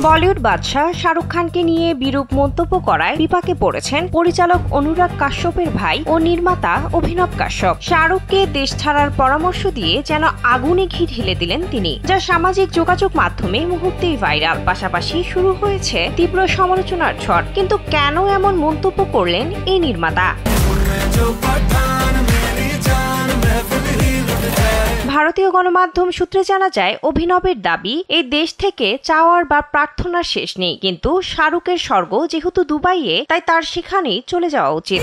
বলিউড বাদশাহ শাহরুখ খানকে নিয়ে বিরূপ মন্তব্য করায় বিপাকে পড়েছেন পরিচালক অনুরাগ কাশ্যপের ভাই ও নির্মাতা অভিনব কাশ্যপ। শাহরুখকে দেশ ছাড়ার পরামর্শ দিয়ে যেন আগুনে ঘি ঢেলে দিলেন তিনি, যা সামাজিক যোগাযোগ মাধ্যমে মুহূর্তেই ভাইরাল। পাশাপাশি শুরু হয়েছে তীব্র সমালোচনার ঝড়। কিন্তু কেন এমন মন্তব্য করলেন এই নির্মাতা? ভারতীয় গণমাধ্যম সূত্রে জানা যায়, অভিনবের দাবি এই দেশ থেকে চাওয়ার বা প্রার্থনার শেষ নেই, কিন্তু শাহরুখের স্বর্গ যেহেতু দুবাইয়ে, তাই তার সেখানেই চলে যাওয়া উচিত।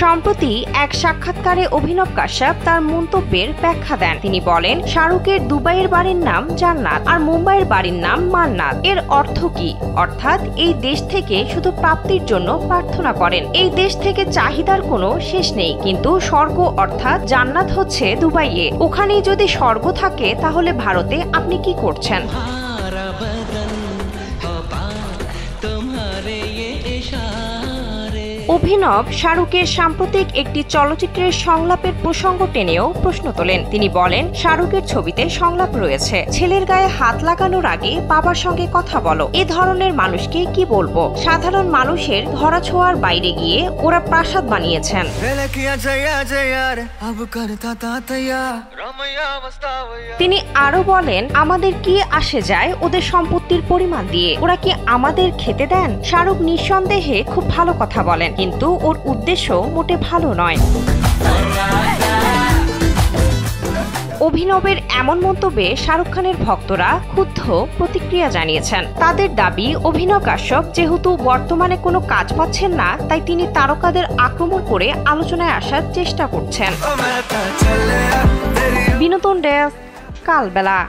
সম্প্রতি এক সাক্ষাৎকারে অভিনব কাশ্যপ তার মন্তব্যের ব্যাখ্যা দেন। তিনি বলেন, শাহরুখের দুবাইয়ের বাড়ির নাম জান্নাত আর মুম্বাইয়ের বাড়ির নাম মান্নাত। এর অর্থ কি? অর্থাৎ এই দেশ থেকে শুধু প্রাপ্তির জন্য প্রার্থনা করেন। এই দেশ থেকে চাহিদার কোনো শেষ নেই, কিন্তু স্বর্গ অর্থাৎ জান্নাত হচ্ছে দুবাইয়ে। ওখানেই যদি স্বর্গ থাকে, তাহলে ভারতে আপনি কি করছেন? অভিনব শাহরুখের সাম্প্রতিক একটি চলচ্চিত্রের সংলাপের প্রসঙ্গ টেনেও প্রশ্ন তোলেন। তিনি বলেন, শাহরুখের ছবিতে সংলাপ রয়েছে, ছেলের গায়ে হাত লাগানোর আগে বাবার সঙ্গে কথা বলো। এ ধরনের মানুষকে কি বলবো? সাধারণ মানুষের ধরাছোঁয়ার বাইরে গিয়ে ওরা প্রাসাদ বানিয়েছেন। তিনি আরো বলেন, আমাদের কি আসে যায় ওদের সম্পত্তির পরিমাণ দিয়ে? ওরা কি আমাদের খেতে দেন? শাহরুখ নিঃসন্দেহে খুব ভালো কথা বলেন, কিন্তু ওর উদ্দেশ্য মোটে ভালো নয়। অভিনবের এমন মন্তব্যে শাহরুখ খানের ভক্তরা ক্ষুব্ধ প্রতিক্রিয়া জানিয়েছেন। তাদের দাবি, অভিনব কাশ্যপ যেহেতু বর্তমানে কোনো কাজ পাচ্ছেন না, তাই তিনি তারকাদের আক্রমণ করে আলোচনায় আসার চেষ্টা করছেন। বিনোদন ডেস্ক, কালবেলা।